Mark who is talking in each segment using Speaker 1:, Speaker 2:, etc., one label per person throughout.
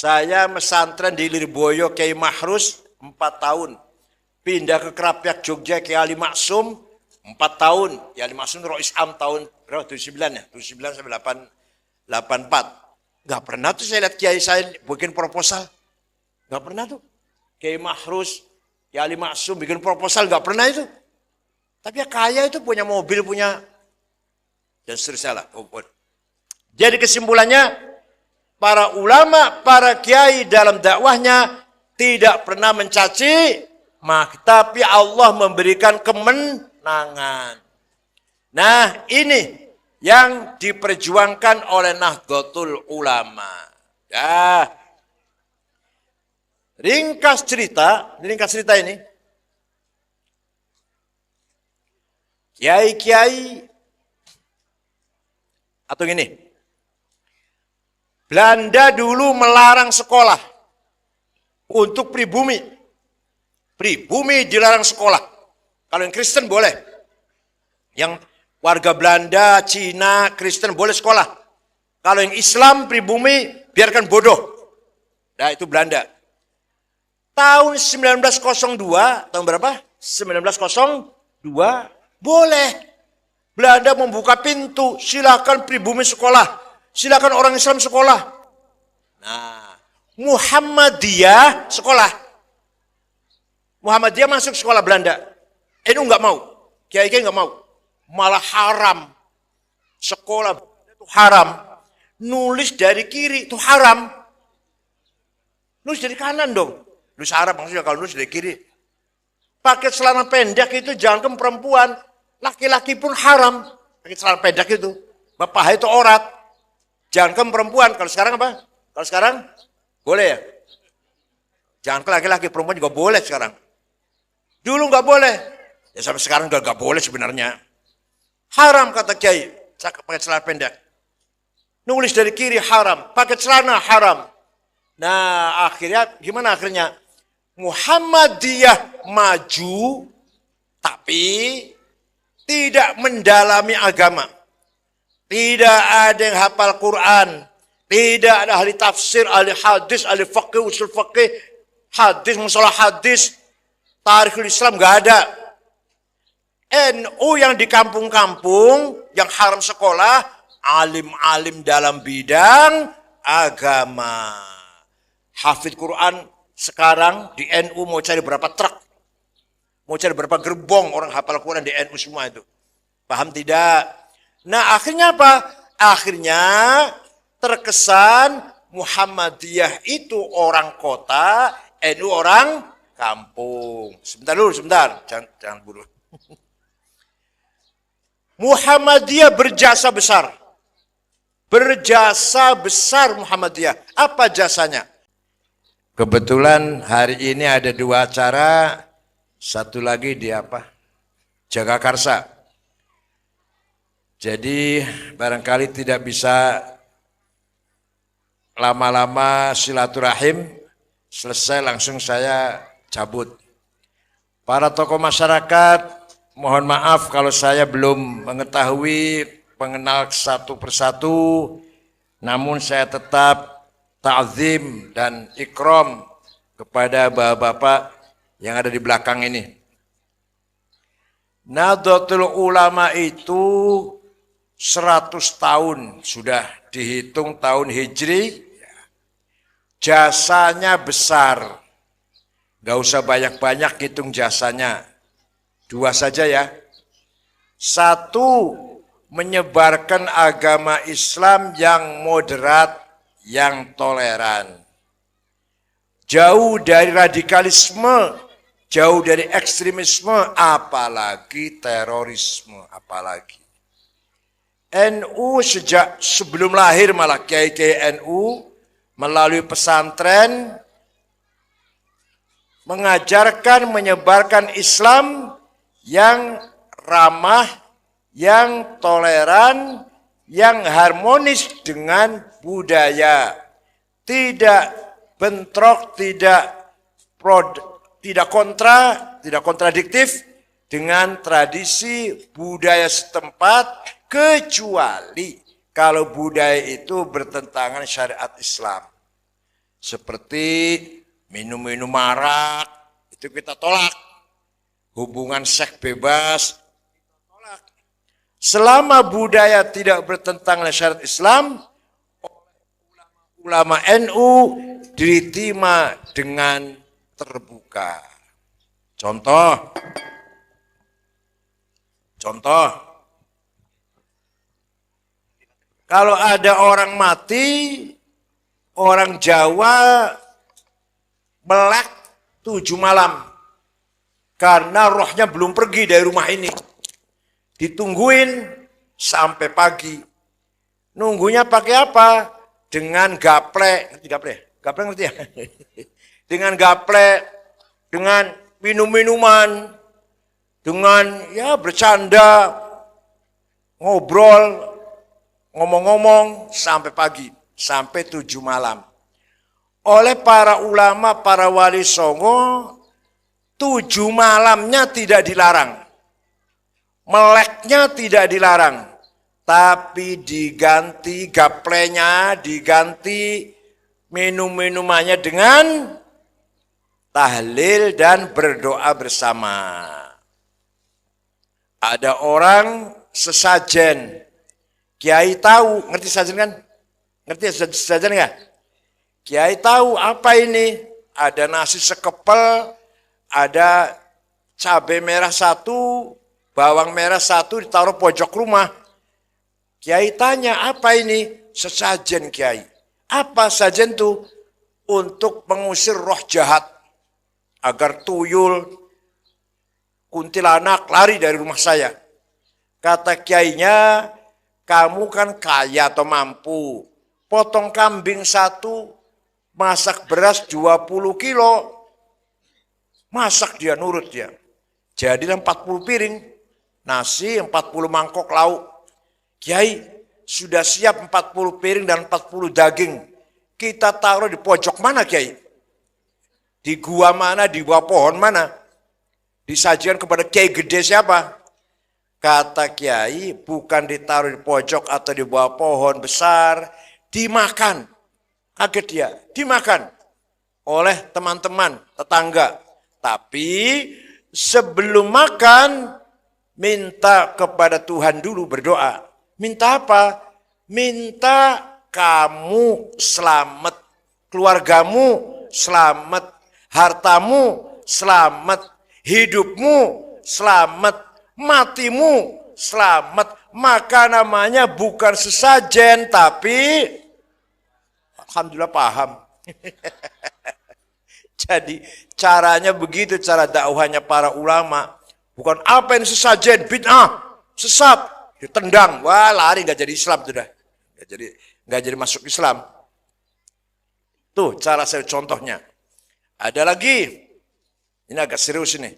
Speaker 1: Saya mesantren di Lirboyo Kiai Mahrus 4 tahun. Pindah ke Krapyak Jogja Kiai Ali Maksum 4 tahun. Kiai Ali Maksum Rois Am tahun berapa? 79 ya? 79 sampai 84. Gak pernah tuh saya lihat Kiai saya bikin proposal. Gak pernah tuh. Kiai Mahrus, Kiai Ali Maksum bikin proposal, gak pernah itu. Tapi ya kaya itu punya mobil, punya dan seterusnya lah. Jadi kesimpulannya, para ulama, para kiai dalam dakwahnya tidak pernah mencaci, tapi Allah memberikan kemenangan. Nah, ini yang diperjuangkan oleh Nahdlatul Ulama. Ya. Ringkas cerita ini, kiai-kiai atau gini, Belanda dulu melarang sekolah untuk pribumi. Pribumi dilarang sekolah. Kalau yang Kristen boleh. Yang warga Belanda, Cina, Kristen boleh sekolah. Kalau yang Islam, pribumi, biarkan bodoh. Nah itu Belanda. Tahun 1902, tahun berapa? 1902, boleh. Belanda membuka pintu, silakan pribumi sekolah. Silakan orang Islam sekolah. Nah, Muhammadiyah sekolah. Muhammadiyah masuk sekolah Belanda. NU nggak mau, kiai-kiai nggak mau, malah haram. Sekolah itu haram. Nulis dari kiri itu haram. Nulis dari kanan dong. Nulis Arab maksudnya kalau nulis dari kiri. Pakai celana pendek itu jangan perempuan. Laki-laki pun haram. Pakai celana pendek itu. Bapak itu orat. Jangan perempuan. Kalau sekarang apa? Kalau sekarang boleh ya? Jangan ke laki-laki, perempuan juga boleh sekarang. Dulu nggak boleh. Ya sampai sekarang juga nggak boleh sebenarnya. Haram kata kiai. Pakai celana pendek. Nulis dari kiri haram. Pakai celana haram. Nah akhirnya gimana akhirnya? Muhammadiyah maju. Tapi tidak mendalami agama. Tidak ada yang hafal Quran. Tidak ada ahli tafsir, ahli hadis, ahli fakih, usul fakih, hadis, musalah hadis, tarikhul Islam nggak ada. NU yang di kampung-kampung, yang haram sekolah, alim-alim dalam bidang agama. Hafid Quran sekarang di NU mau cari berapa truk, mau cari berapa gerbong orang hafal Quran di NU semua itu. Paham tidak? Nah akhirnya apa? Akhirnya terkesan Muhammadiyah itu orang kota, NU orang kampung. Sebentar dulu, sebentar. Jangan buru. Muhammadiyah berjasa besar. Berjasa besar Muhammadiyah. Apa jasanya? Kebetulan hari ini ada 2 acara. Satu lagi di apa? Jagakarsa. Jadi barangkali tidak bisa lama-lama silaturahim, selesai langsung saya cabut. Para tokoh masyarakat, mohon maaf kalau saya belum mengetahui, mengenal satu persatu, namun saya tetap ta'zim dan ikram kepada bapak-bapak yang ada di belakang ini. Nahdlatul Ulama itu 100 tahun sudah dihitung tahun Hijri, jasanya besar. Gak usah banyak-banyak hitung jasanya. 2 saja ya. 1, menyebarkan agama Islam yang moderat, yang toleran. Jauh dari radikalisme, jauh dari ekstremisme, apalagi terorisme, apalagi. NU sejak sebelum lahir malah kiai-kiai NU melalui pesantren mengajarkan, menyebarkan Islam yang ramah, yang toleran, yang harmonis dengan budaya. Tidak bentrok, tidak kontra, tidak kontradiktif dengan tradisi budaya setempat, kecuali kalau budaya itu bertentangan syariat Islam. Seperti minum-minum marak, itu kita tolak. Hubungan seks bebas, kita tolak. Selama budaya tidak bertentangan dengan syariat Islam, ulama NU diterima dengan terbuka. Contoh, kalau ada orang mati, orang Jawa melek 7 malam. Karena rohnya belum pergi dari rumah ini. Ditungguin sampai pagi. Nunggunya pakai apa? Dengan gaplek. Ngerti gaplek? Gaplek ngerti ya? Dengan gaplek, dengan minum-minuman, dengan ya bercanda, ngobrol, ngomong-ngomong sampai pagi. Sampai 7 malam. Oleh para ulama, para wali songo, 7 malamnya tidak dilarang. Meleknya tidak dilarang. Tapi diganti gaplenya, diganti minum-minumannya dengan tahlil dan berdoa bersama. Ada orang sesajen. Kiai tahu, ngerti sesajen kan? Ngerti sesajen enggak? Kiai tahu apa ini? Ada nasi sekepel, ada cabai merah 1, bawang merah 1 ditaruh pojok rumah. Kiai tanya, apa ini? Sesajen Kiai. Apa sajen itu? Untuk mengusir roh jahat. Agar tuyul, kuntilanak lari dari rumah saya. Kata kiainya, kamu kan kaya atau mampu. Potong kambing 1, masak beras 20 kilo. Masak dia, nurut dia. Jadilah 40 piring. Nasi, 40 mangkok lauk. Kiai, sudah siap 40 piring dan 40 daging. Kita taruh di pojok mana Kiai? Di gua mana, di bawah pohon mana? Disajikan kepada Kiai gede siapa? Kata Kiai, bukan ditaruh di pojok atau di bawah pohon besar. Dimakan. Kaget dia, dimakan. Oleh teman-teman, tetangga. Tapi sebelum makan, minta kepada Tuhan dulu berdoa. Minta apa? Minta kamu selamat, keluargamu selamat, hartamu selamat, hidupmu selamat, matimu selamat. Maka namanya bukan sesajen, tapi alhamdulillah paham. Jadi caranya begitu, cara dakwahnya para ulama. Bukan apa yang sesajen, bid'ah, sesat, ditendang, wah lari nggak jadi Islam sudah, nggak jadi masuk Islam. Tuh cara saya contohnya. Ada lagi, ini agak serius ini.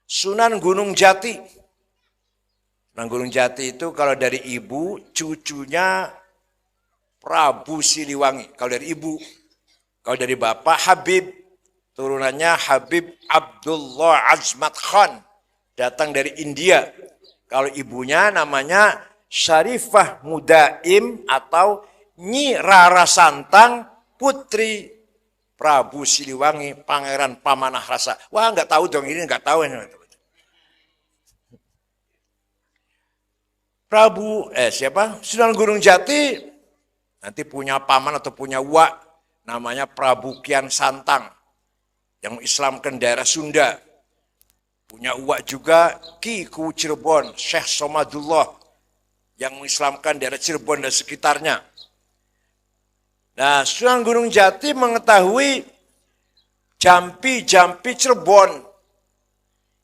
Speaker 1: Sunan Gunung Jati. Sunan Gunung Jati itu kalau dari ibu, cucunya Prabu Siliwangi. Kalau dari ibu, kalau dari bapak Habib. Turunannya Habib Abdullah Azmat Khan, datang dari India. Kalau ibunya namanya Syarifah Mudaim atau Nyi Rara Santang, putri Prabu Siliwangi, Pangeran Pamanah Rasa. Wah nggak tahu dong, ini nggak tahu. Sunan Gunung Jati nanti punya paman atau punya uak, namanya Prabu Kian Santang. Yang mengislamkan daerah Sunda. Punya uak juga Ki Ku Cirebon, Syekh Somadullah. Yang mengislamkan daerah Cirebon dan sekitarnya. Nah, Sunan Gunung Jati mengetahui jampi-jampi Cirebon.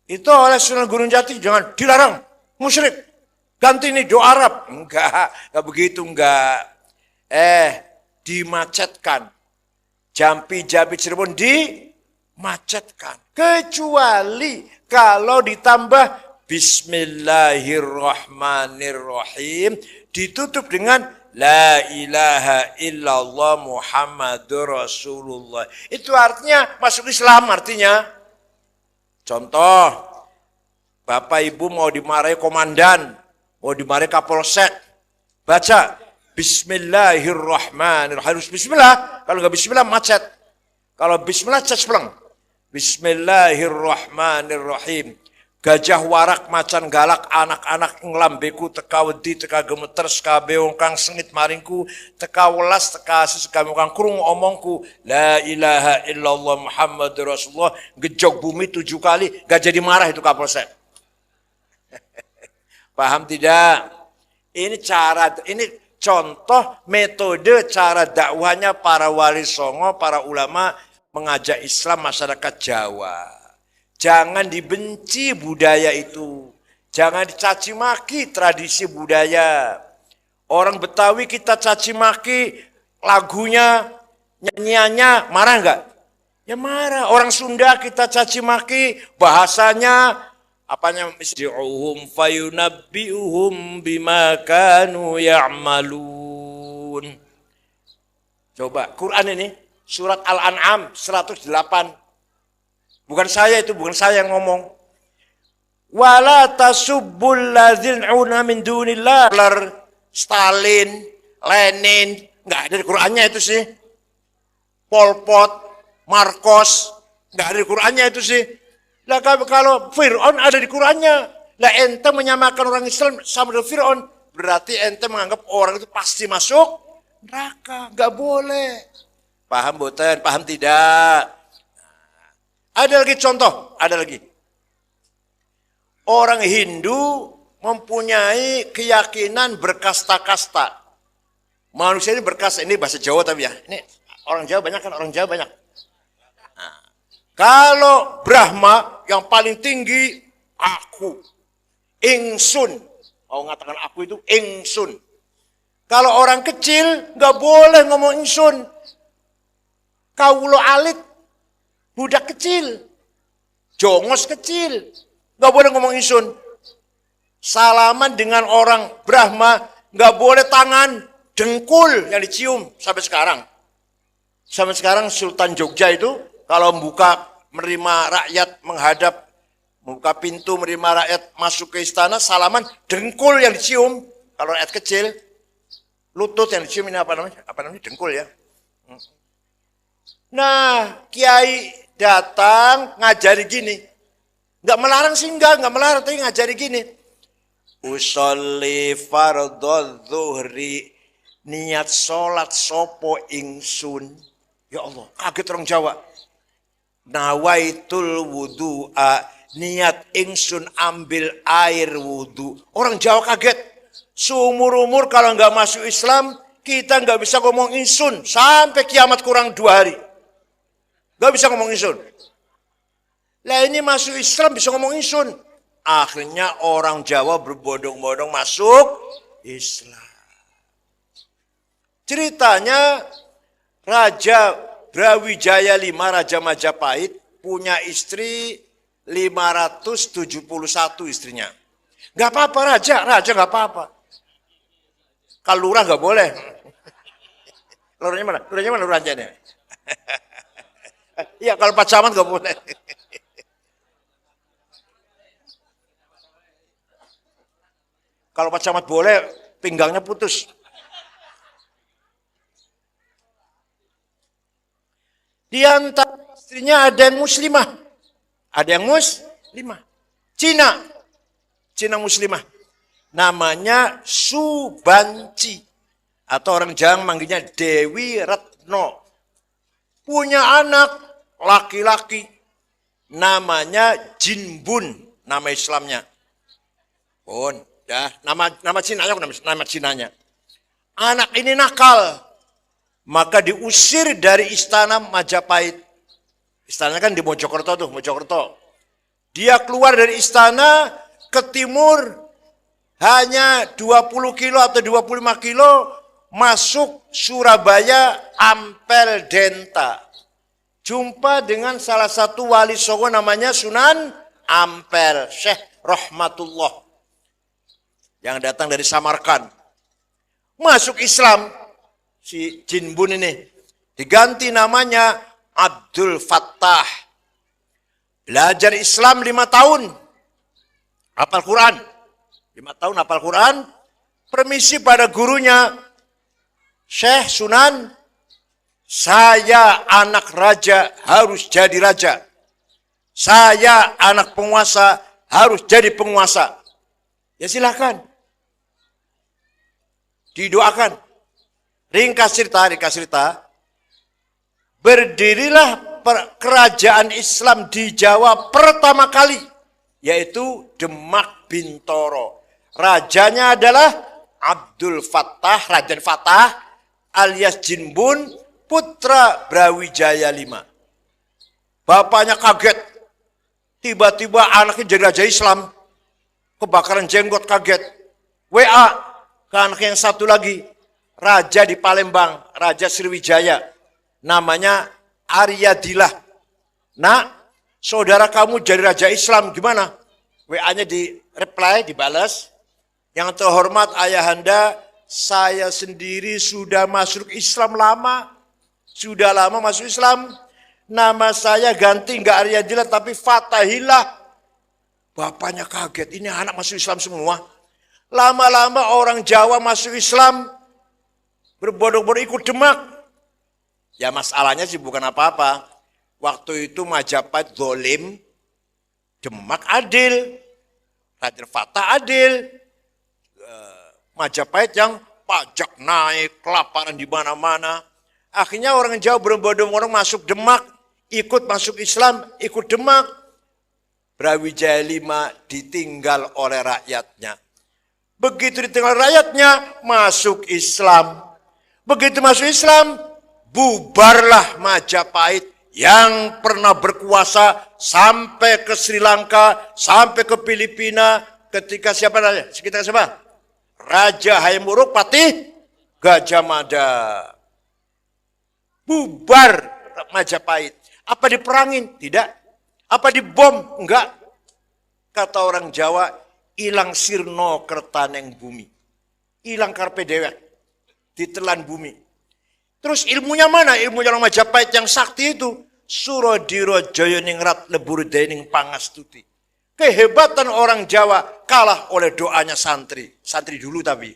Speaker 1: Itu oleh Sunan Gunung Jati, jangan dilarang, musyrik. Ganti ini doa Arab. Enggak begitu, enggak. Dimacetkan. Jampi-jampi Cirebon macetkan. Kecuali kalau ditambah Bismillahirrahmanirrahim, ditutup dengan La ilaha illallah Muhammadur Rasulullah. Itu artinya masuk Islam artinya. Contoh, Bapak Ibu mau dimarahi komandan, mau dimarahi kapolsek, baca Bismillahirrahmanirrahim. Harus bismillah. Kalau nggak bismillah macet. Kalau bismillah cespleng. Bismillahirrahmanirrahim. Gajah warak macan galak anak-anak nglambeku teka wedi teka gemeter sekabe wong kang sengit maringku teka welas teka sesekabe wong kang krungu omongku la ilaha illallah Muhammadur Rasulullah gejog bumi 7 kali gak jadi marah itu Kapolsek. Paham tidak? Ini contoh metode cara dakwahnya para wali songo, para ulama mengajak Islam masyarakat Jawa. Jangan dibenci budaya itu. Jangan dicaci maki tradisi budaya. Orang Betawi kita caci maki lagunya, nyanyiannya, marah enggak? Ya marah. Orang Sunda kita caci maki bahasanya, apanya misdi'uhum fayunabbi'uhum bima kanu ya'malun. Coba Quran ini surat Al-An'am 108. Bukan saya yang ngomong. Wala tasubbul ladzina min dunillah. Stalin, Lenin, enggak ada di Qur'annya itu sih. Pol Pot, Marcos, enggak ada di Qur'annya itu sih. Lah kalau Fir'aun ada di Qur'annya. Lah ente menyamakan orang Islam sama dengan Fir'aun, berarti ente menganggap orang itu pasti masuk neraka. Enggak boleh. Paham boten? Paham tidak? Ada lagi contoh, ada lagi. Orang Hindu mempunyai keyakinan berkasta-kasta. Manusia ini berkasta, ini bahasa Jawa tapi ya. Ini orang Jawa banyak kan, orang Jawa banyak. Nah, kalau Brahma yang paling tinggi, aku. Ingsun. Oh mengatakan aku itu ingsun. Kalau orang kecil, nggak boleh ngomong ingsun. Kaulo alit. Budak kecil, jongos kecil, nggak boleh ngomong ingsun. Salaman dengan orang Brahma, nggak boleh tangan, dengkul yang dicium sampai sekarang. Sampai sekarang Sultan Jogja itu kalau menerima rakyat menghadap, membuka pintu menerima rakyat masuk ke istana, salaman dengkul yang dicium. Kalau rakyat kecil, lutut yang dicium ini apa namanya? Apa namanya? Dengkul ya. Nah, kiai datang ngajari gini. Enggak melarang sih, enggak melarang, tapi ngajari gini. Usolli fardhu zuhri, niat sholat sopo ingsun. Ya Allah, kaget orang Jawa. Nawaitul wudu'a, niat ingsun ambil air wudu. Orang Jawa kaget. Seumur-umur kalau enggak masuk Islam, kita enggak bisa ngomong ingsun sampai kiamat kurang 2 hari. Gak bisa ngomong ingsun. Lah ini masuk Islam bisa ngomong ingsun. Akhirnya orang Jawa berbondong-bondong masuk Islam. Ceritanya Raja Brawijaya V, Raja Majapahit punya istri 571 istrinya. Gak apa-apa raja gak apa-apa. Kalau lurah gak boleh. Lurahnya mana? Lurahnya rajanya? Iya, kalau Pak Camat nggak boleh. Kalau Pak Camat boleh, pinggangnya putus. Di antara istrinya ada yang muslimah. Ada yang muslimah. Cina muslimah. Namanya Subanci. Atau orang Jawa manggilnya Dewi Retno. Punya anak laki-laki namanya Jinbun, nama Islamnya. Pun, ya, nama Cinanya. Anak ini nakal, maka diusir dari istana Majapahit. Istananya kan di Mojokerto tuh, Mojokerto. Dia keluar dari istana ke timur hanya 20 kilo atau 25 kilo masuk Surabaya Ampel Denta. Jumpa dengan salah satu wali songo namanya Sunan Ampel, Syekh Rahmatullah. Yang datang dari Samarkand. Masuk Islam, si Jinbun ini. Diganti namanya Abdul Fattah. Belajar Islam 5 tahun. Hafal Quran. 5 tahun hafal Quran. Permisi pada gurunya. Syekh, Sunan, saya anak raja harus jadi raja. Saya anak penguasa harus jadi penguasa. Ya silakan. Didoakan. Ringkas cerita. Berdirilah kerajaan Islam di Jawa pertama kali, yaitu Demak Bintoro. Rajanya adalah Abdul Fattah, Raden Fattah alias Jinbun, putra Brawijaya V. Bapaknya kaget. Tiba-tiba anaknya jadi raja Islam. Kebakaran jenggot kaget. WA ke anak yang satu lagi. Raja di Palembang, Raja Sriwijaya. Namanya Aryadillah. Nah, saudara kamu jadi raja Islam gimana? WA-nya di reply, dibalas. Yang terhormat ayahanda, saya sendiri sudah masuk Islam lama. Sudah lama masuk Islam. Nama saya ganti nggak Aryadillah tapi Fatahillah. Bapaknya kaget, ini anak masuk Islam semua. Lama-lama orang Jawa masuk Islam, berbondong-bondong ikut Demak. Ya masalahnya sih bukan apa-apa. Waktu itu Majapahit zalim, Demak adil, Raden Fattah adil. Majapahit yang pajak naik, kelaparan di mana-mana. Akhirnya orang Jawa berbondong-bondong masuk Demak, ikut masuk Islam, ikut Demak. Brawijaya V ditinggal oleh rakyatnya. Begitu ditinggal rakyatnya, masuk Islam. Begitu masuk Islam, bubarlah Majapahit yang pernah berkuasa sampai ke Sri Lanka, sampai ke Filipina. Ketika siapa namanya? Sekitar siapa? Raja Hayam Wuruk Patih Gajah Mada. Bubar Majapahit. Apa diperangin? Tidak. Apa dibom? Enggak. Kata orang Jawa, ilang sirno kertaneng bumi. Ilang karpe dewek. Ditelan bumi. Terus ilmunya mana? Ilmunya orang Majapahit yang sakti itu. Surodiro Joyoningrat lebur dening pangastuti. Kehebatan orang Jawa kalah oleh doanya santri. Santri dulu tapi.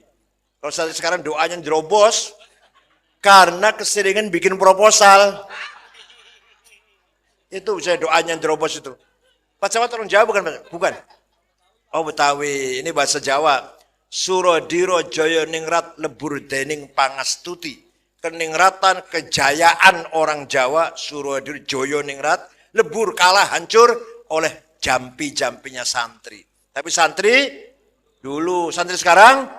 Speaker 1: Kalau santri sekarang doanya jerobos. Karena keseringan bikin proposal. Itu saya doanya jerobos itu. Pacamat orang Jawa bukan? Bukan. Oh Betawi, ini bahasa Jawa. Surodiro Joyoningrat lebur dening pangastuti. Keningratan, kejayaan orang Jawa, Surodiro Joyoningrat, lebur kalah hancur oleh jampi-jampinya santri. Tapi santri dulu, santri sekarang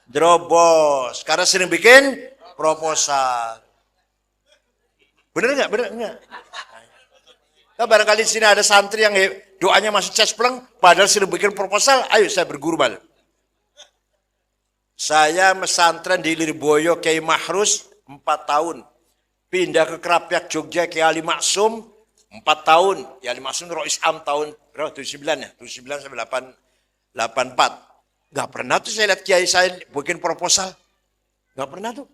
Speaker 1: jerobos. Karena sering bikin proposal. Bener nggak? Bener nggak? Nah, barangkali di sini ada santri yang doanya masih cespleng, padahal sering bikin proposal. Ayo saya berguru balik. Saya mesantren di Lirboyo Kiai Mahrus 4 tahun. Pindah ke Krapyak Jogja Kiai Ali Maksum 4 tahun. Kiai Ali Maksum Rois Am tahun 79 ya, 79 sampai 84. Gak pernah tuh saya lihat Kiai saya bikin proposal. Gak pernah tuh.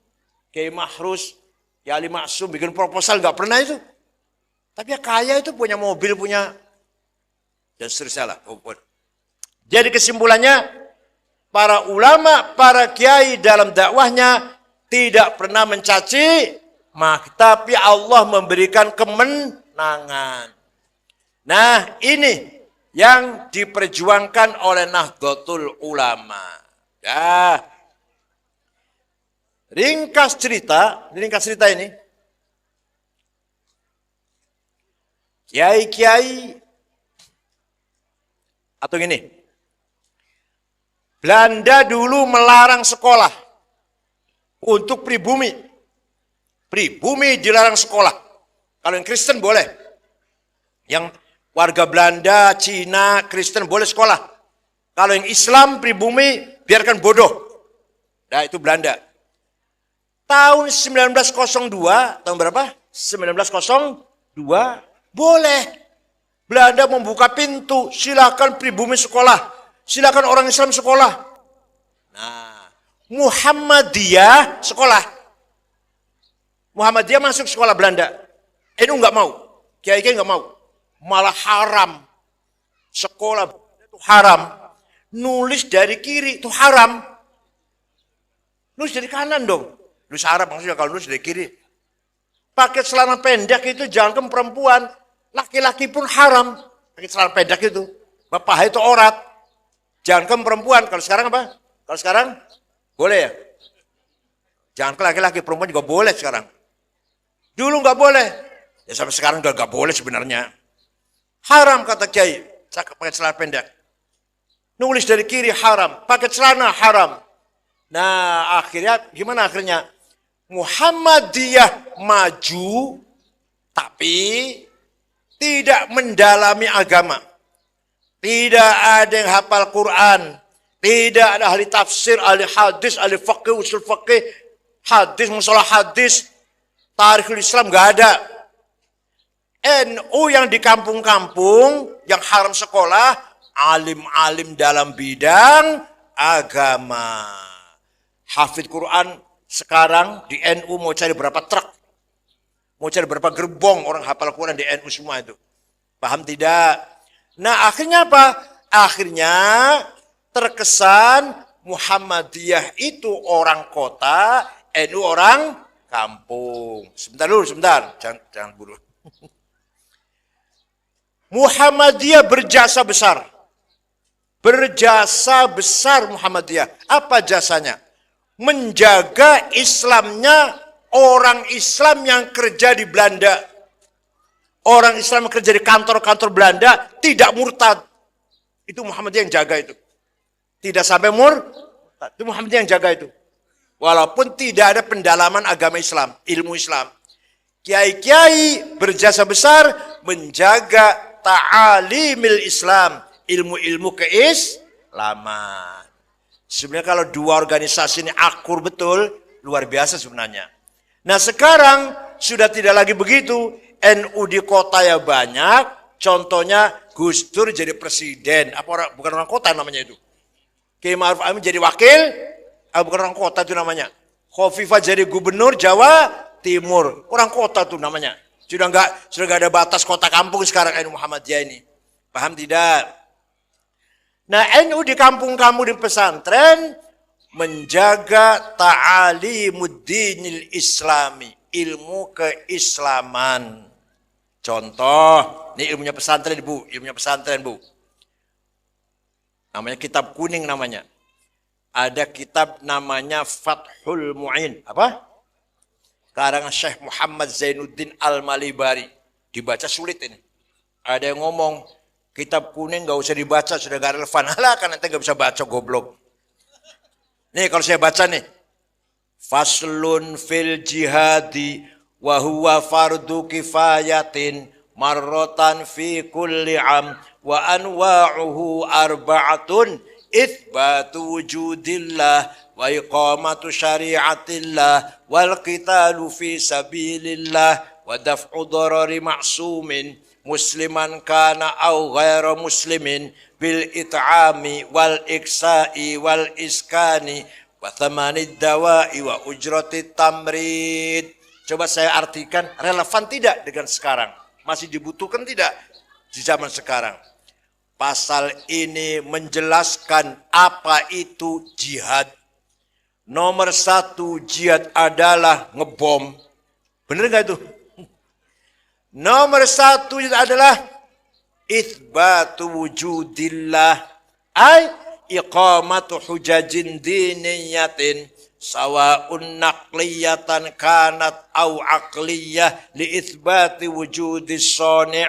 Speaker 1: Kiai Mahrus, Kiai Ali Maksum bikin proposal, gak pernah itu. Tapi ya kaya itu punya mobil, punya dan seterusnya lah. Jadi kesimpulannya, para ulama, para kiai dalam dakwahnya tidak pernah mencaci, tapi Allah memberikan kemenangan. Nah ini yang diperjuangkan oleh Nahdlatul Ulama. Ya. Ringkas cerita ini. Kiai-kiai atau gini, Belanda dulu melarang sekolah untuk pribumi. Pribumi dilarang sekolah. Kalau yang Kristen boleh. Yang warga Belanda, Cina, Kristen boleh sekolah. Kalau yang Islam, pribumi biarkan bodoh. Nah itu Belanda. Tahun 1902, tahun berapa? 1902. Boleh. Belanda membuka pintu. Silakan pribumi sekolah. Silakan orang Islam sekolah. Nah, Muhammadiyah sekolah. Muhammadiyah masuk sekolah Belanda. NU nggak mau. Kiai-kiai nggak mau. Malah haram. Sekolah itu haram. Nulis dari kiri itu haram. Nulis dari kanan dong. Nulus Arab maksudnya, kalau nulis dari kiri. Pakai celana pendek itu jangan perempuan. Laki-laki pun haram. Pakai celana pendek itu. Bapak itu orat. Jangan perempuan. Kalau sekarang apa? Kalau sekarang boleh ya? Jangan ke laki-laki, perempuan juga boleh sekarang. Dulu nggak boleh. Ya sampai sekarang juga nggak boleh sebenarnya. Haram kata Kiai. Pakai celana pendek. Nulis dari kiri haram. Pakai celana haram. Nah akhirnya gimana akhirnya? Muhammadiyah maju, tapi tidak mendalami agama. Tidak ada yang hafal Quran. Tidak ada ahli tafsir, ahli hadis, ahli fikih, usul fikih, hadis, masalah hadis, tarikhul Islam, nggak ada. NU yang di kampung-kampung, yang haram sekolah, alim-alim dalam bidang agama. Hafid Quran. Sekarang di NU mau cari berapa truk, mau cari berapa gerbong orang hafal Quran di NU semua itu. Paham tidak? Nah akhirnya apa? Akhirnya terkesan Muhammadiyah itu orang kota, NU orang kampung. Sebentar dulu, sebentar. Jangan buru. Muhammadiyah berjasa besar. Berjasa besar Muhammadiyah. Apa jasanya? Menjaga Islamnya orang Islam yang kerja di Belanda. Orang Islam yang kerja di kantor-kantor Belanda tidak murtad. Itu Muhammadiyah yang jaga itu. Tidak sampai murtad. Itu Muhammadiyah yang jaga itu. Walaupun tidak ada pendalaman agama Islam, ilmu Islam. Kiai-kiai berjasa besar menjaga ta'alimil Islam. Ilmu-ilmu keislaman. Sebenarnya kalau dua organisasi ini akur betul, luar biasa sebenarnya. Nah sekarang sudah tidak lagi begitu. NU di kota ya banyak. Contohnya Gus Dur jadi presiden. Bukan orang kota namanya itu. Kiai Ma'ruf Amin jadi wakil. Bukan orang kota itu namanya. Khofifah jadi gubernur Jawa Timur. Orang kota itu namanya. Sudah nggak ada batas kota kampung sekarang NU Muhammadiyah ini. Paham tidak? Nah NU di kampung-kampung di pesantren menjaga ta'alimuddinil islami, ilmu keislaman. Contoh, ini ilmunya pesantren Bu, ilmunya pesantren Bu. Namanya kitab kuning namanya. Ada kitab namanya Fathul Mu'in. Apa? Karangan Syekh Muhammad Zainuddin Al-Malibari. Dibaca sulit ini. Ada yang ngomong, kitab kuning gak usah dibaca, sudah gak relevan. Alah kan nanti gak bisa baca, goblok. Nih kalau saya baca nih. Faslun fil jihadi wa huwa fardu kifayatin marrotan fi kulli am wa anwa'uhu arba'atun itsbatu wujudillah wa iqamatu syari'atillah wal qitalu fi sabilillah wa daf'u darari ma'sumin musliman kana au ghairu muslimin bil it'ami wal iksa'i wal iskani wa thamanid dawa'i wa ujratit tamrid. Coba saya artikan, relevan tidak dengan sekarang? Masih dibutuhkan tidak di zaman sekarang? Pasal ini menjelaskan apa itu jihad. Nomor satu, jihad adalah ngebom. Benar nggak itu? Nomor satu adalah itsbatu wujudillah ay iqamatu hujajin diniyatin sawa'un naqliyatan kanat au aqliyah li itsbati wujudis shani'.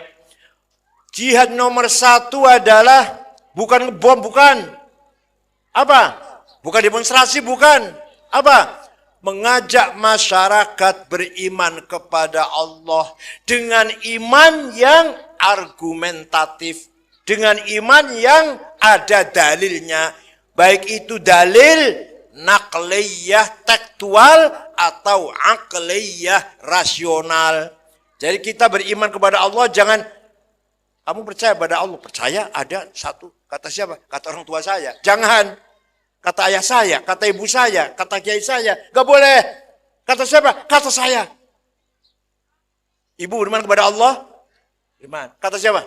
Speaker 1: Jihad nomor satu adalah bukan ngebom, bukan. Apa? Bukan demonstrasi, bukan. Apa? Mengajak masyarakat beriman kepada Allah dengan iman yang argumentatif, dengan iman yang ada dalilnya, baik itu dalil naqliyah tekstual atau aqliyah rasional. Jadi kita beriman kepada Allah, jangan kamu percaya pada Allah, percaya ada satu, kata siapa? Kata orang tua saya. Jangan. Kata ayah saya, kata ibu saya, kata kiai saya. Gak boleh. Kata siapa? Kata saya. Ibu beriman kepada Allah? Beriman. Kata siapa?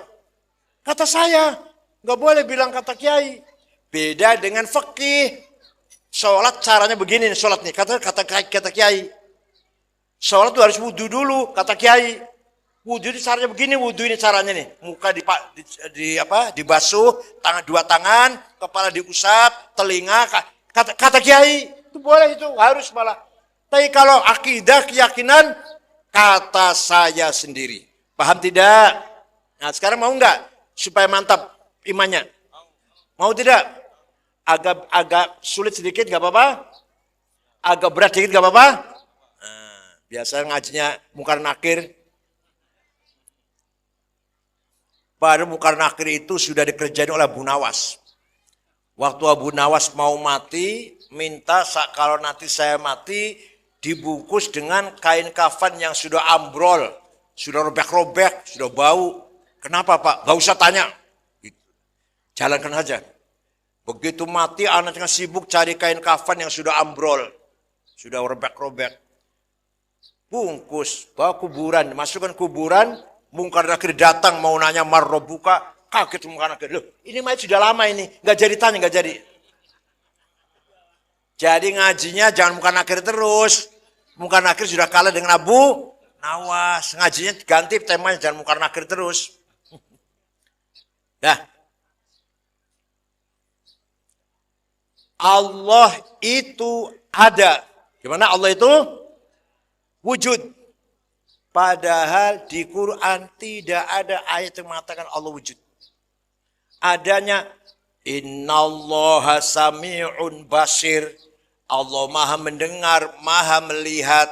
Speaker 1: Kata saya. Gak boleh bilang kata kiai. Beda dengan fikih. Sholat caranya begini nih, sholat nih. Kata kiai. Sholat itu harus wudhu dulu, kata kiai. Wudhu ini caranya begini, wudhu ini caranya nih. Muka dibasuh, dua tangan, kepala diusap, telinga. Kata kiai, itu boleh, itu harus malah. Tapi kalau akidah, keyakinan, kata saya sendiri. Paham tidak? Nah sekarang mau enggak? Supaya mantap imannya. Mau tidak? Agak sulit sedikit gak apa-apa? Agak berat sedikit gak apa-apa? Nah, biasanya ngajinya Munkar Nakir. Baru Munkar Nakir itu sudah dikerjain oleh Abu Nawas. Waktu Abu Nawas mau mati, minta kalau nanti saya mati, dibungkus dengan kain kafan yang sudah ambrol, sudah robek-robek, sudah bau. Kenapa Pak? Gak usah tanya. Jalankan aja. Begitu mati anaknya sibuk cari kain kafan yang sudah ambrol, sudah robek-robek. Bungkus, bawa kuburan, masukkan kuburan, Munkar Nakir datang mau nanya marrobuka, kaget Munkar Nakir. Loh, ini mayat sudah lama ini, nggak jadi tanya, nggak jadi. Jadi ngajinya jangan Munkar Nakir terus. Munkar Nakir sudah kalah dengan Abu Nawas. Ngajinya ganti temanya, jangan Munkar Nakir terus. Nah, Allah itu ada. Gimana Allah itu? Wujud. Padahal di Quran tidak ada ayat yang mengatakan Allah wujud. Adanya innallaha sami'un basir. Allah maha mendengar, maha melihat.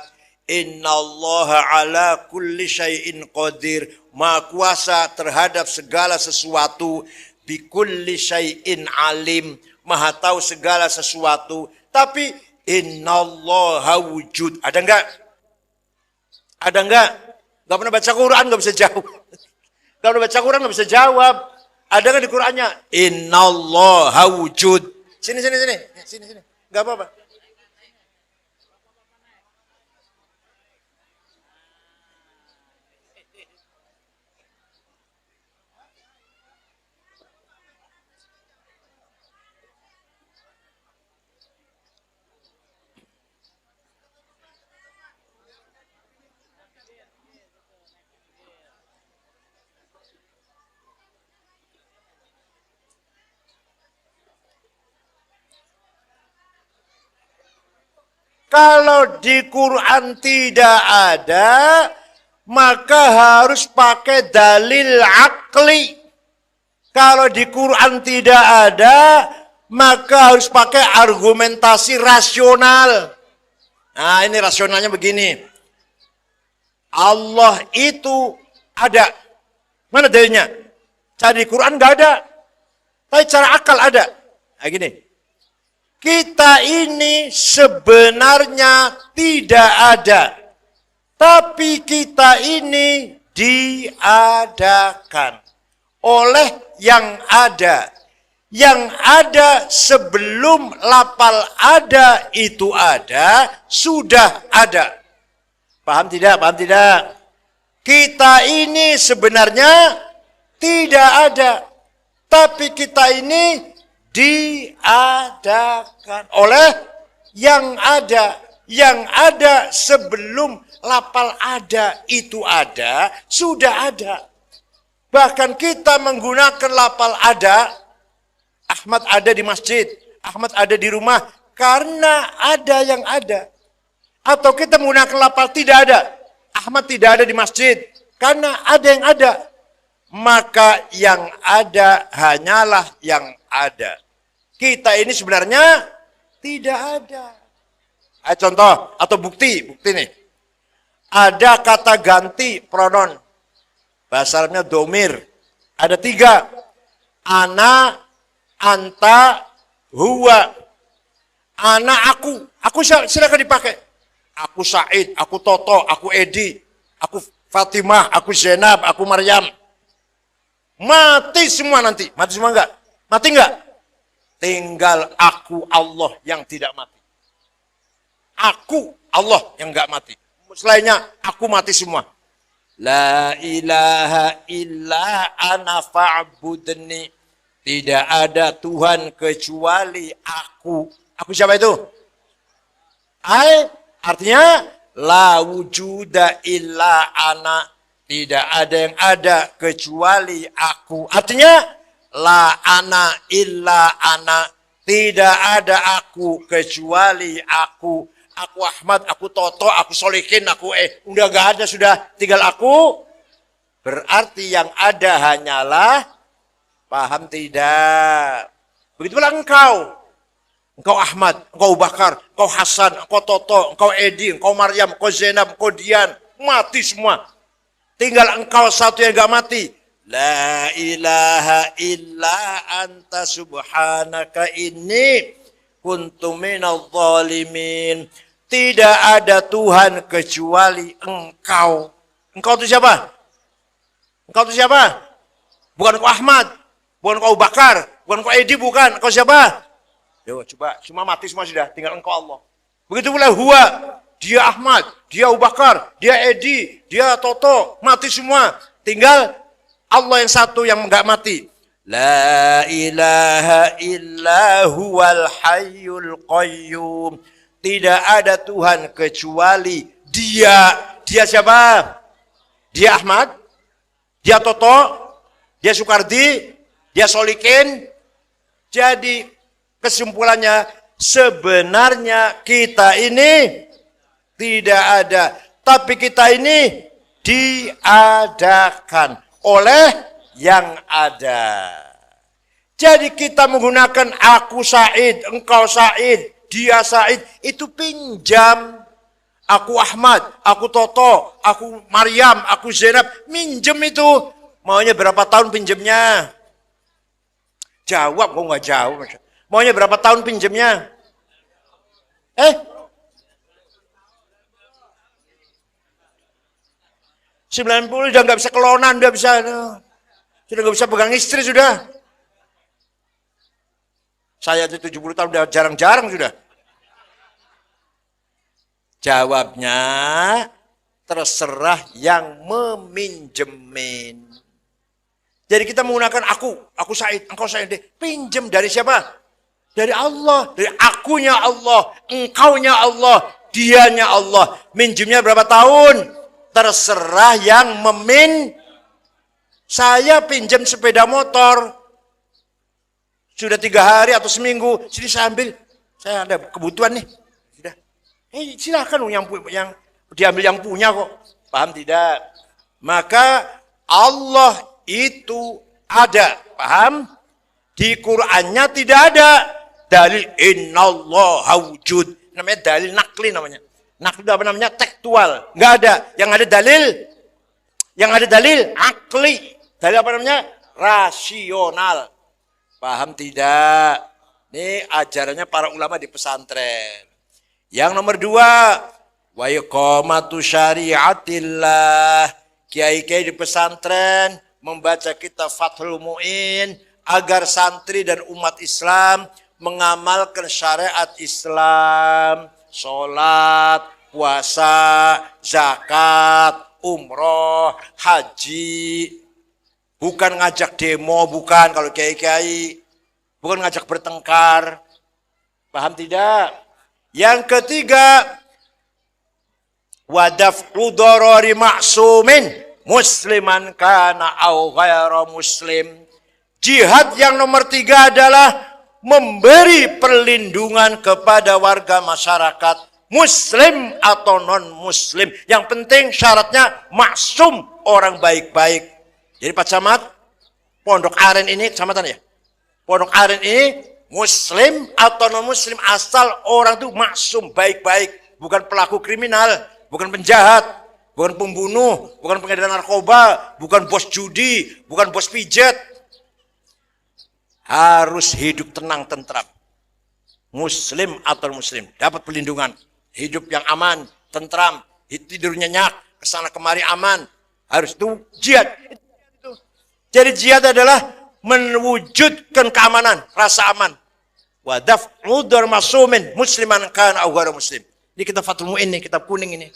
Speaker 1: Innallaha ala kulli syai'in qadir. Maha kuasa terhadap segala sesuatu. Bikulli syai'in alim. Maha tahu segala sesuatu. Tapi innallaha wujud. Ada enggak? Ada enggak? Enggak pernah baca Quran, enggak bisa jawab. Enggak pernah baca Quran, enggak bisa jawab. Ada enggak di Qurannya? Innallaha wujud. Sini. Enggak apa-apa. Kalau di Quran tidak ada, maka harus pakai dalil akli. Kalau di Quran tidak ada, maka harus pakai argumentasi rasional. Nah, ini rasionalnya begini. Allah itu ada. Mana dalilnya? Cari di Quran nggak ada. Tapi cara akal ada. Nah, gini. Kita ini sebenarnya tidak ada. Tapi kita ini diadakan oleh yang ada. Yang ada sebelum lapal ada itu ada, sudah ada. Paham tidak? Paham tidak? Kita ini sebenarnya tidak ada. Tapi kita ini diadakan oleh yang ada. Yang ada sebelum lapal ada itu ada, sudah ada. Bahkan kita menggunakan lapal ada, Ahmad ada di masjid, Ahmad ada di rumah, karena ada yang ada. Atau kita menggunakan lapal tidak ada, Ahmad tidak ada di masjid, karena ada yang ada. Maka yang ada hanyalah yang ada. Kita ini sebenarnya tidak ada. Contoh atau bukti nih. Ada kata ganti pronoun. Bahasa Arabnya domir. Ada 3. Ana, anta, huwa. Ana aku. Aku silakan dipakai. Aku Said, aku Toto, aku Edi, aku Fatimah, aku Zainab, aku Maryam. Mati semua nanti. Mati semua enggak? Mati enggak? Tinggal aku Allah yang tidak mati. Aku Allah yang enggak mati. Selainnya aku mati semua. La ilaha illa ana fa'budni. Tidak ada Tuhan kecuali Aku siapa itu? Artinya la wujuda illa ana. Tidak ada yang ada kecuali aku. Artinya la ana illa ana. Tidak ada aku kecuali aku. Aku Ahmad, aku Toto, aku Solikin, aku udah gak ada sudah. Tinggal aku. Berarti yang ada hanyalah, paham tidak? Begitu pula engkau. Engkau Ahmad, engkau Bakar, engkau Hasan, engkau Toto, engkau Edi, engkau Maryam, engkau Zainab, engkau Dian. Mati semua. Tinggal engkau satu yang gak mati. La ilaha illa anta subhanaka inni kuntu minadh dhalimin. Tidak ada Tuhan kecuali engkau. Engkau itu siapa? Engkau itu siapa? Bukan engkau Ahmad, bukan engkau Bakar, bukan engkau Edi, bukan. Engkau siapa? Yo, coba, cuma mati semua sudah, tinggal engkau Allah. Begitu pula huwa, dia Ahmad, dia Abu Bakar, dia Edi, dia Toto, mati semua. Tinggal Allah yang satu yang enggak mati. La ilaha illa huwal hayyul qayyum. Tidak ada Tuhan kecuali dia. Dia siapa? Dia Ahmad, dia Toto, dia Soekardi, dia Solikin. Jadi kesimpulannya, sebenarnya kita ini tidak ada. Tapi kita ini diadakan oleh yang ada. Jadi kita menggunakan aku Said, engkau Said, dia Said. Itu pinjam. Aku Ahmad, aku Toto, aku Maryam, aku Zainab. Minjem itu. Maunya berapa tahun pinjemnya? Jawab, kok nggak jawab. Maunya berapa tahun pinjemnya? 90 udah nggak bisa kelonan, sudah nggak bisa pegang istri sudah. Saya itu 70 tahun udah jarang-jarang sudah. Jawabnya terserah yang meminjemin. Jadi kita menggunakan aku Said, engkau Said. Pinjem dari siapa? Dari Allah, dari akunya Allah, engkaunya Allah, dianya Allah. Minjemnya berapa tahun? Terserah yang saya pinjam sepeda motor. Sudah 3 hari atau seminggu, sini saya ambil. Saya ada kebutuhan nih. Sudah. Silakan yang diambil yang punya kok. Paham tidak? Maka Allah itu ada. Paham? Di Qur'annya tidak ada dalil innallaha wujud. Namanya dalil nakli namanya. Nakli itu apa namanya? Tekstual. Enggak ada. Yang ada dalil akli. Dalil apa namanya? Rasional. Paham tidak? Ini ajarannya para ulama di pesantren. Yang nomor 2, wa iqamatu syariatillah. Kiai-kiai di pesantren membaca kitab Fathul Mu'in agar santri dan umat Islam mengamalkan syariat Islam, sholat, puasa, zakat, umroh, haji. Bukan ngajak demo, bukan kalau kiai-kiai. Bukan ngajak bertengkar. Paham tidak? Yang ketiga, wadaf'u darari ma'sumin musliman kana au ghaira muslim. Jihad yang nomor 3 adalah memberi perlindungan kepada warga masyarakat muslim atau non muslim. Yang penting syaratnya maksum, orang baik-baik. Jadi Pak Camat, Pondok Aren ini, kecamatan ya? Pondok Aren ini muslim atau non muslim asal orang itu maksum, baik-baik. Bukan pelaku kriminal, bukan penjahat, bukan pembunuh, bukan pengedar narkoba, bukan bos judi, bukan bos pijet. Harus hidup tenang, tentram. Muslim atau muslim, dapat perlindungan. Hidup yang aman, tentram, tidur nyenyak, kesana kemari aman. Harus itu jihad. Jadi jihad adalah mewujudkan keamanan, rasa aman. Wadaf mudar masumin musliman kan au ghairu muslim. Ini kitab Fathul Mu'in nih, kitab kuning ini.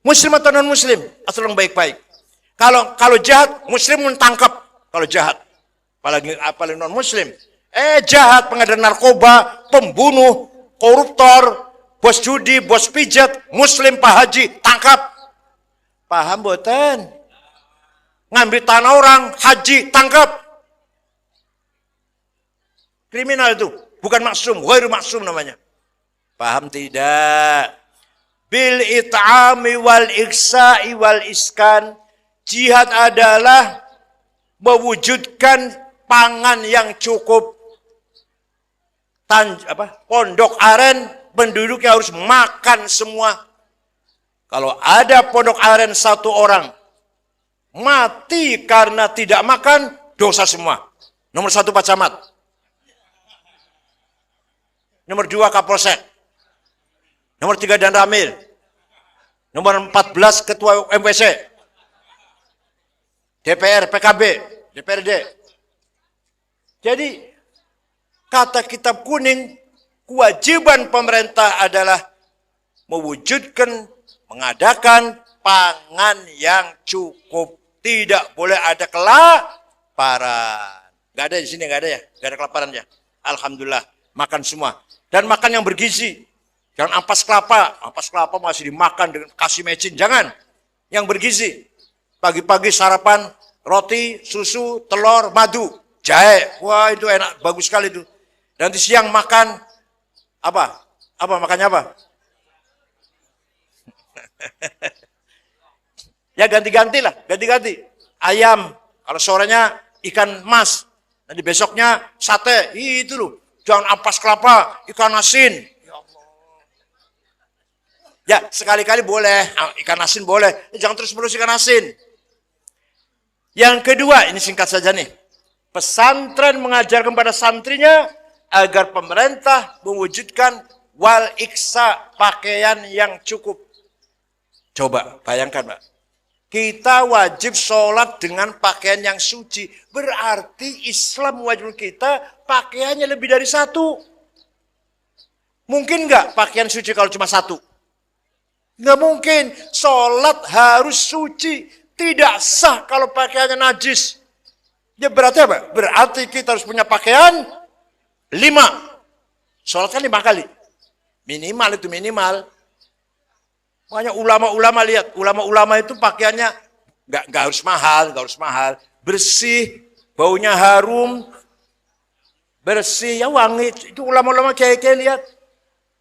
Speaker 1: Muslim atau non muslim, asal orang baik-baik. Kalau jahat, muslim tangkap kalau jahat. Apalagi non muslim. Jahat, pengedar narkoba, pembunuh, koruptor, bos judi, bos pijat, muslim, Pak Haji, tangkap. Paham boten? Ngambil tanah orang, haji, tangkap. Kriminal itu, bukan maksum, ghairu maksum namanya. Paham tidak? Bil it'ami wal iksa'i wal iskan. Jihad adalah mewujudkan pangan yang cukup. Pondok aren, penduduknya harus makan semua. Kalau ada pondok aren satu orang mati karena tidak makan, dosa semua. Nomor 1 Pak Camat. Nomor 2 Kapolsek. Nomor 3 Dan Ramil. Nomor 14 Ketua MPC. DPR, PKB, DPRD. Jadi, kata kitab kuning, kewajiban pemerintah adalah mewujudkan, mengadakan pangan yang cukup. Tidak boleh ada kelaparan. Nggak ada di sini, nggak ada ya? Nggak ada kelaparan ya? Alhamdulillah, makan semua. Dan makan yang bergizi. Jangan ampas kelapa. Ampas kelapa masih dimakan dengan kasih mecin. Jangan. Yang bergizi. Pagi-pagi sarapan, roti, susu, telur, madu, jahe. Wah, itu enak. Bagus sekali itu. Nanti siang makan apa? Makannya apa? Ya ganti-ganti lah. Ganti-ganti. Ayam. Kalau sorenya ikan mas. Nanti besoknya sate. Itu loh. Jangan ampas kelapa, ikan asin. Ya Allah. Ya, sekali-kali boleh. Ikan asin boleh. Jangan terus-menerus ikan asin. Yang kedua, ini singkat saja nih. Pesantren mengajarkan pada santrinya agar pemerintah mewujudkan wal iksa, pakaian yang cukup. Coba bayangkan, Pak. Kita wajib sholat dengan pakaian yang suci. Berarti Islam wajib kita pakaiannya lebih dari 1. Mungkin nggak pakaian suci kalau cuma 1? Nggak mungkin. Sholat harus suci. Tidak sah kalau pakaiannya najis. Ya berarti apa? Berarti kita harus punya pakaian 5. Sholat kan 5 kali. Minimal itu minimal. Makanya ulama-ulama lihat, ulama-ulama itu pakaiannya nggak harus mahal, bersih, baunya harum, bersih, ya wangi. Itu ulama-ulama kayak lihat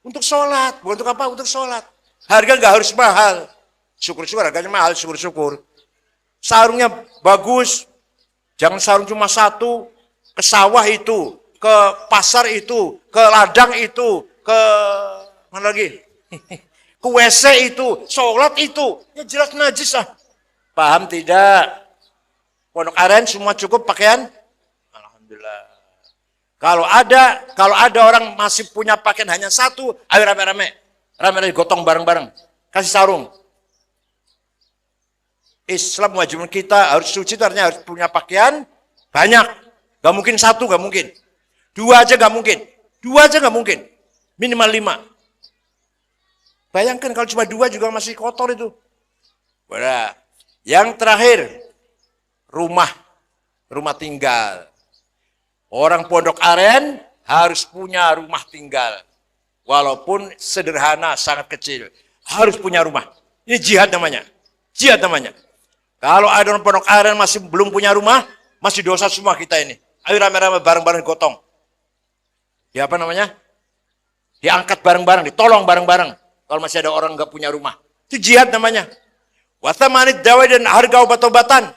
Speaker 1: untuk sholat, bukan untuk apa? Untuk sholat. Harga nggak harus mahal, syukur-syukur harganya mahal, syukur-syukur. Sarungnya bagus, jangan sarung cuma 1, ke sawah itu, ke pasar itu, ke ladang itu, ke mana lagi? Ke WC itu, sholat itu, ya jelas najis ah. Paham tidak? Pondok aren semua cukup pakaian? Alhamdulillah. Kalau ada orang masih punya pakaian hanya 1, ayo rame-rame gotong bareng-bareng, kasih sarung. Islam wajib kita harus suci, artinya harus punya pakaian banyak. Gak mungkin 1, gak mungkin. 2 aja gak mungkin. 2 aja gak mungkin. Minimal 5. Bayangkan kalau cuma 2 juga masih kotor itu. Nah, yang terakhir, rumah tinggal. Orang pondok aren harus punya rumah tinggal. Walaupun sederhana, sangat kecil. Harus punya rumah. Ini jihad namanya. Jihad namanya. Kalau ada orang pondok aren masih belum punya rumah, masih dosa semua kita ini. Ayo rame-rame bareng-bareng gotong. Ya apa namanya? Diangkat bareng-bareng, ditolong bareng-bareng. Kalau masih ada orang nggak punya rumah. Itu jihad namanya. Wathamanid dawai, dan harga obat-obatan.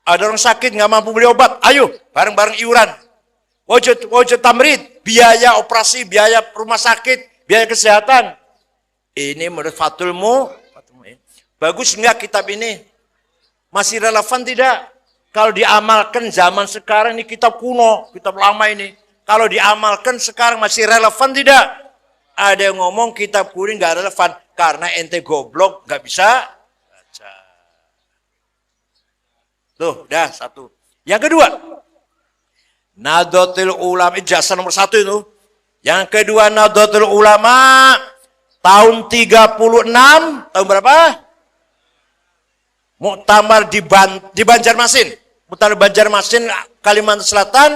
Speaker 1: Ada orang sakit nggak mampu beli obat. Ayo, bareng-bareng iuran. Wajib tamrid, biaya operasi, biaya rumah sakit, biaya kesehatan. Ini menurut Fatulmu. Bagus nggak kitab ini? Masih relevan tidak? Kalau diamalkan zaman sekarang ini kitab kuno, kitab lama ini. Kalau diamalkan sekarang masih relevan tidak? Ada yang ngomong kitab kuning nggak relevan karena ente goblok nggak bisa baca. Tuh, dah 1. Yang kedua, Nahdlatul Ulama, ijazah nomor 1 itu. Yang kedua, Nahdlatul Ulama tahun 36, tahun berapa? Muktamar di Banjarmasin. Muktamar Banjarmasin, Kalimantan Selatan,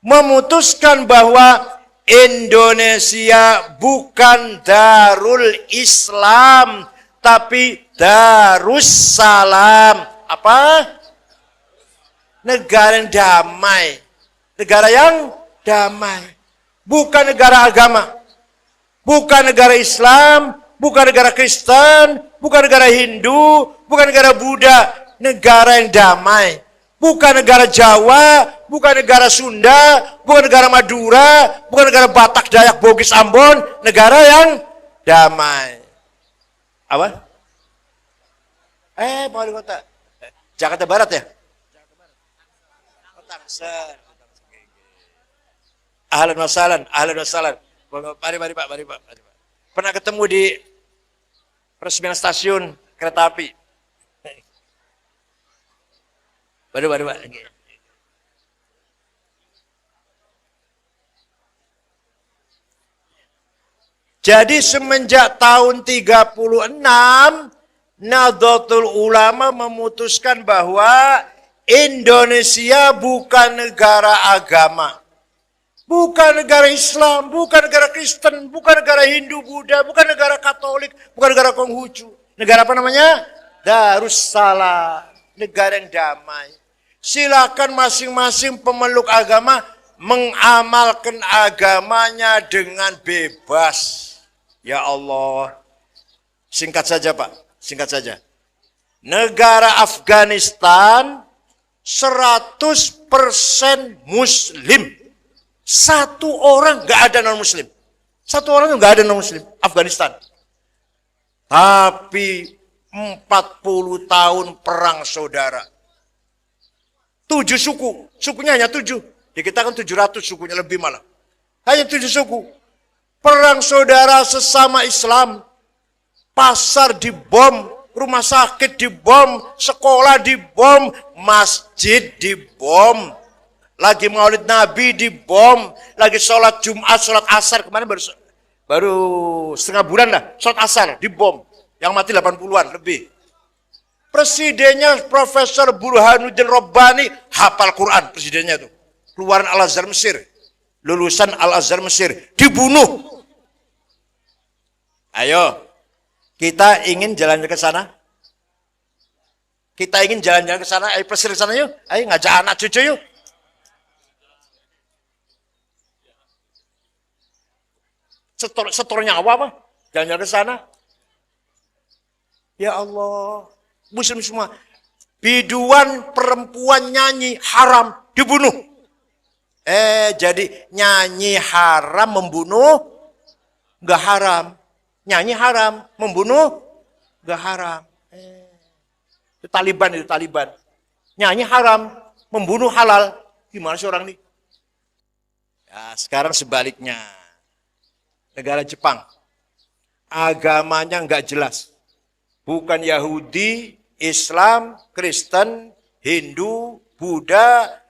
Speaker 1: memutuskan bahwa Indonesia bukan Darul Islam, tapi Darussalam. Apa? Negara yang damai. Negara yang damai. Bukan negara agama. Bukan negara Islam, bukan negara Kristen, bukan negara Hindu, bukan negara Buddha. Negara yang damai. Bukan negara Jawa, bukan negara Sunda, bukan negara Madura, bukan negara Batak, Dayak, Bugis, Ambon, negara yang damai. Apa? Wali kota. Jakarta Barat ya? Tangsel. Ahlan wa sahlan. Mari Pak. Pernah ketemu di peresmian stasiun kereta api. Baru Pak. Jadi semenjak tahun 36, Nahdlatul Ulama memutuskan bahwa Indonesia bukan negara agama. Bukan negara Islam, bukan negara Kristen, bukan negara Hindu, Buddha, bukan negara Katolik, bukan negara Konghucu. Negara apa namanya? Darussalam. Negara yang damai. Silakan masing-masing pemeluk agama mengamalkan agamanya dengan bebas. Ya Allah. Singkat saja Pak, singkat saja. Negara Afghanistan 100% Muslim. Satu orang gak ada non-Muslim. Satu orang gak ada non-Muslim. Afghanistan. Tapi 40 tahun perang saudara. 7 suku. Sukunya hanya 7. Di kita kan 700 sukunya lebih malah. Hanya 7 suku. Perang saudara sesama Islam. Pasar dibom. Rumah sakit dibom. Sekolah dibom. Masjid dibom. Lagi maulid Nabi dibom. Lagi sholat Jumat, sholat asar. Kemarin baru setengah bulan lah. Sholat asar dibom. Yang mati 80-an lebih. Presidennya Profesor Burhanuddin Rabbani hafal Quran presidennya itu. Keluaran Al-Azhar Mesir. Lulusan Al-Azhar Mesir. Dibunuh. Ayo. Kita ingin jalan ke sana. Kita ingin jalan-jalan ke sana. Ayo presiden ke sana yuk. Ayo ngajak anak cucu yuk. Setor nyawa apa? Jalan-jalan ke sana. Ya Allah. Muslim semua. Biduan perempuan nyanyi haram dibunuh. Jadi nyanyi haram membunuh gak haram. Nyanyi haram membunuh gak haram. Itu Taliban. Nyanyi haram membunuh halal. Gimana sih orang ini? Ya, sekarang sebaliknya. Negara Jepang. Agamanya gak jelas. Bukan Yahudi, Islam, Kristen, Hindu, Buddha,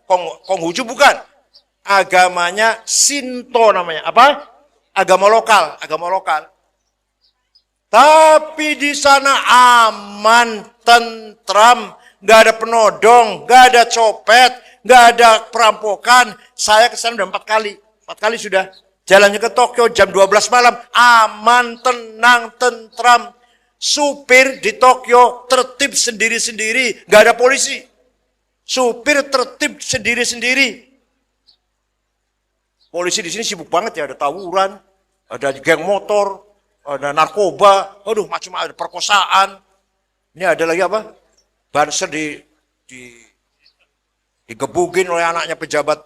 Speaker 1: Konghucu bukan. Agamanya Shinto namanya. Apa? Agama lokal. Tapi di sana aman, tentram, nggak ada penodong, nggak ada copet, nggak ada perampokan. Saya ke sana udah 4 kali. 4 kali sudah. Jalannya ke Tokyo jam 12 malam. Aman, tenang, tentram. Supir di Tokyo tertib sendiri-sendiri, nggak ada polisi. Supir tertib sendiri-sendiri. Polisi di sini sibuk banget ya, ada tawuran, ada geng motor, ada narkoba, aduh macam-macam, ada perkosaan. Ini ada lagi apa? Banser digebugin oleh anaknya pejabat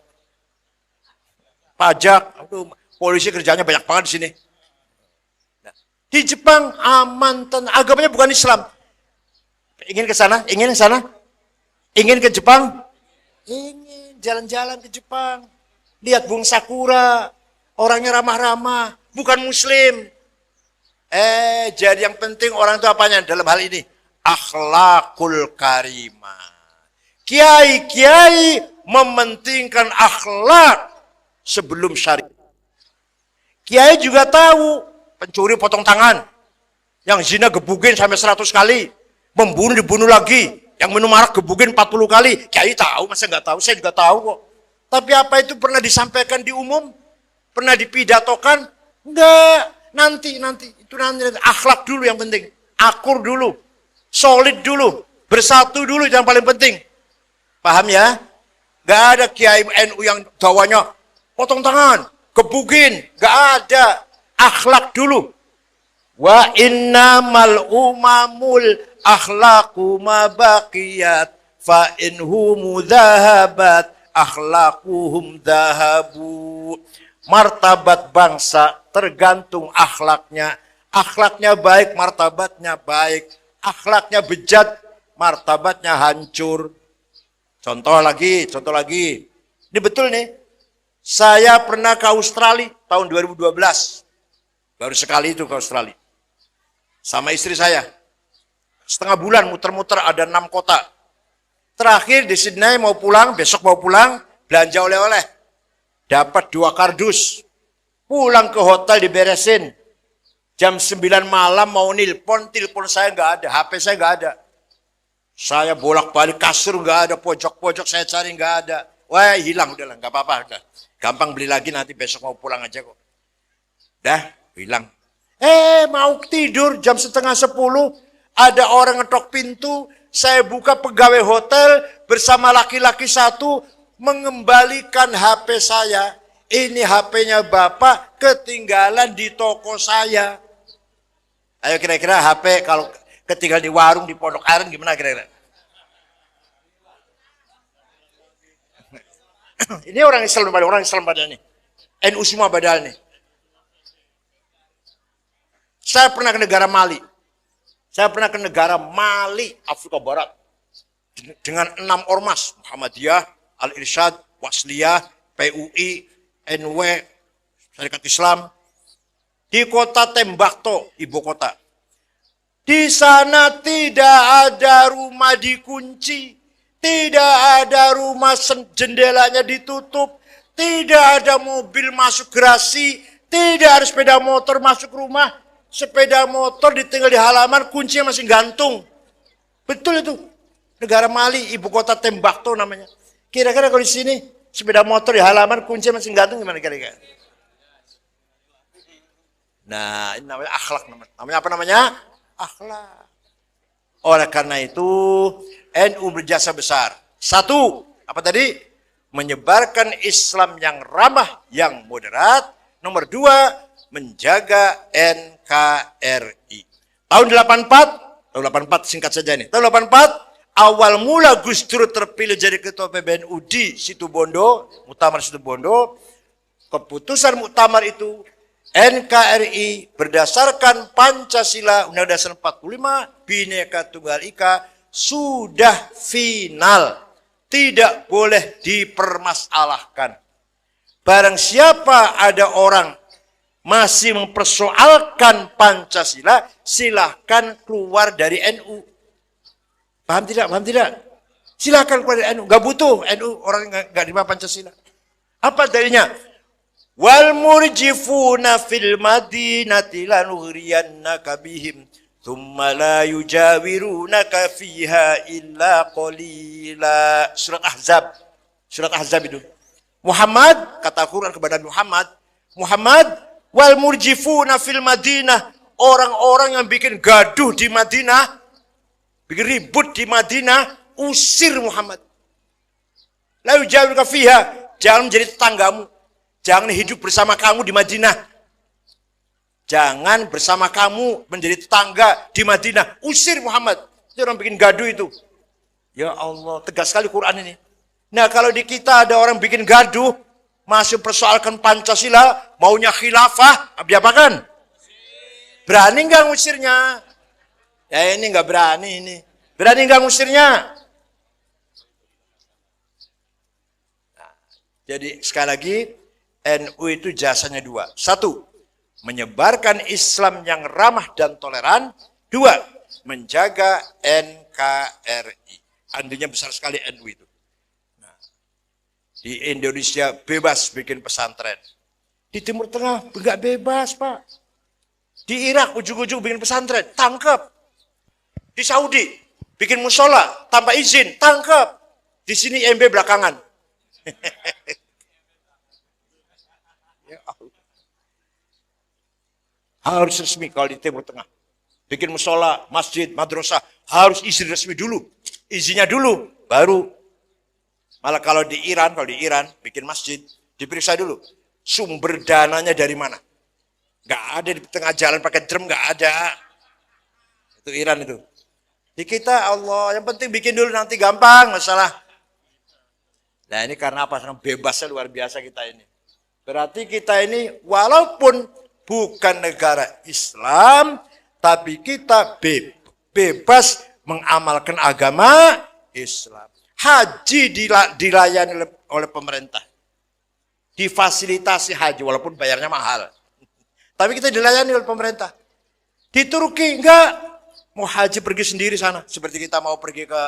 Speaker 1: pajak. Aduh, polisi kerjanya banyak banget di sini. Di Jepang aman, agamanya bukan Islam. Ingin ke sana? Ingin ke sana? Ingin ke Jepang? Ingin jalan-jalan ke Jepang. Lihat bunga sakura, orangnya ramah-ramah, bukan Muslim. Jadi yang penting orang itu apanya dalam hal ini? Akhlakul karimah. Kiai-kiai mementingkan akhlak sebelum syariat. Kiai juga tahu. Pencuri potong tangan. Yang zina gebugin sampai 100 kali. Membunuh dibunuh lagi. Yang minum arak gebugin 40 kali. Kiai tahu, masa nggak tahu? Saya juga tahu kok. Tapi apa itu pernah disampaikan di umum? Pernah dipidatokan? Enggak. Nanti. Itu nanti. Akhlak dulu yang penting. Akur dulu. Solid dulu. Bersatu dulu yang paling penting. Paham ya? Enggak ada Kiai NU yang dawanya potong tangan, gebugin. Enggak ada. Akhlak dulu. Wa innamal umamul akhlaqu ma baqiyat fa inhum dhahabat akhlaquhum dhahabu. Martabat bangsa tergantung akhlaknya. Akhlaknya baik, martabatnya baik. Akhlaknya bejat, martabatnya hancur. Contoh lagi. Ini betul nih. Saya pernah ke Australia tahun 2012. Baru sekali itu ke Australia. Sama istri saya. Setengah bulan muter-muter ada 6 kota. Terakhir di Sydney mau pulang, besok mau pulang, belanja oleh-oleh. Dapat 2 kardus. Pulang ke hotel diberesin. Jam 9 malam mau telepon saya nggak ada. HP saya nggak ada. Saya bolak-balik kasur nggak ada. Pojok-pojok saya cari nggak ada. Wah hilang udahlah. Nggak apa-apa. Udah. Gampang beli lagi nanti besok mau pulang aja kok. Dah hilang. Mau tidur jam setengah 10. Ada orang ngetok pintu. Saya buka pegawai hotel bersama laki-laki satu. Mengembalikan HP saya. Ini HP-nya Bapak ketinggalan di toko saya. Ayo kira-kira HP kalau ketinggalan di warung di Pondok Aren gimana kira-kira? Ini orang Islam pada ini. NU semua badal nih. Saya pernah ke negara Mali. Afrika Barat. Dengan 6 ormas. Muhammadiyah, Al-Irsyad, Wasliyah, PUI, NW, Syarikat Islam. Di kota Tembakto, ibu kota. Di sana tidak ada rumah dikunci. Tidak ada rumah jendelanya ditutup. Tidak ada mobil masuk garasi. Tidak ada sepeda motor masuk rumah. Sepeda motor ditinggal di halaman, kuncinya masih gantung. Betul itu. Negara Mali, ibu kota Tembakto namanya. Kira-kira kalau di sini sepeda motor di halaman, kuncinya masih gantung gimana kira-kira? Nah, ini namanya akhlak. Namanya apa namanya? Akhlak. Oleh karena itu, NU berjasa besar. 1, apa tadi? Menyebarkan Islam yang ramah, yang moderat. Nomor 2, menjaga NKRI. Tahun 84 singkat saja ini. Tahun 84, awal mula Gus Dur terpilih jadi ketua PBNU di Situbondo, Muktamar Situbondo. Keputusan muktamar itu NKRI berdasarkan Pancasila Undang-Undang Dasar 45 Bhinneka Tunggal Ika sudah final, tidak boleh dipermasalahkan. Barang siapa ada orang masih mempersoalkan Pancasila, silahkan keluar dari NU. Paham tidak? Silahkan keluar dari NU. Gak butuh NU orang gak terima Pancasila. Apa dalilnya? Wal murjifuna fil madinati lanuhriyannaka bihim thumma la yujawirunaka fiha illa qalila. Surat Ahzab itu. Muhammad, kata Quran kepada Muhammad, wal murjifuna fil madinah, orang-orang yang bikin gaduh di Madinah, bikin ribut di Madinah, usir Muhammad. La yujawiruka fiha, jangan menjadi tetanggamu. Jangan hidup bersama kamu di Madinah. Jangan bersama kamu menjadi tetangga di Madinah. Usir Muhammad. Itu orang bikin gaduh itu. Ya Allah, tegas sekali Quran ini. Nah kalau di kita ada orang bikin gaduh, masih persoalkan Pancasila, maunya khilafah, diapakan? Berani nggak ngusirnya? Ya ini nggak berani ini. Berani nggak ngusirnya? Nah, jadi sekali lagi, NU itu jasanya 2. 1, menyebarkan Islam yang ramah dan toleran. 2, menjaga NKRI. Andilnya besar sekali NU itu. Nah, di Indonesia bebas bikin pesantren. Di Timur Tengah enggak bebas, Pak. Di Irak ujung-ujung bikin pesantren, tangkap. Di Saudi bikin musola tanpa izin, tangkap. Di sini IMB belakangan. Ya Allah. Harus resmi kalau di Timur Tengah. Bikin musola, masjid, madrasah, harus izin resmi dulu. Izinnya dulu, baru. Malah kalau di Iran bikin masjid, diperiksa dulu. Sumber dananya dari mana? Nggak ada di tengah jalan pakai drum, nggak ada. Itu Iran itu. Di kita Allah, yang penting bikin dulu nanti gampang masalah. Nah ini karena apa? Bebasnya luar biasa kita ini. Berarti kita ini walaupun bukan negara Islam, tapi kita bebas mengamalkan agama Islam. Haji dilayani oleh pemerintah. Difasilitasi haji walaupun bayarnya mahal. Tapi kita dilayani oleh pemerintah. Di Turki enggak. Mau haji pergi sendiri sana. Seperti kita mau pergi ke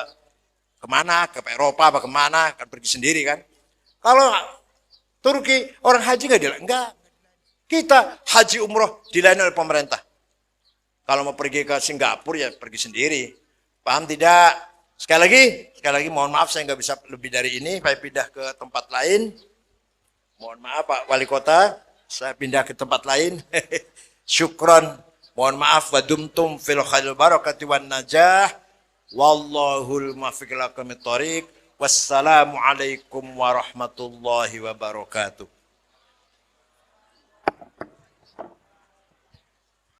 Speaker 1: kemana, ke Eropa apa kemana, kan pergi sendiri kan. Kalau Turki orang haji enggak. Kita haji umroh dilayani oleh pemerintah. Kalau mau pergi ke Singapura ya pergi sendiri. Paham tidak? Sekali lagi mohon maaf saya nggak bisa lebih dari ini. Saya pindah ke tempat lain. Mohon maaf Pak Wali Kota, saya pindah ke tempat lain. Syukron. Mohon maaf. Wa dumtum fil khairil barakati wan najah. Wallahul muwaffiq ila aqwamit thoriq. Wassalamu alaikum warahmatullahi wabarakatuh.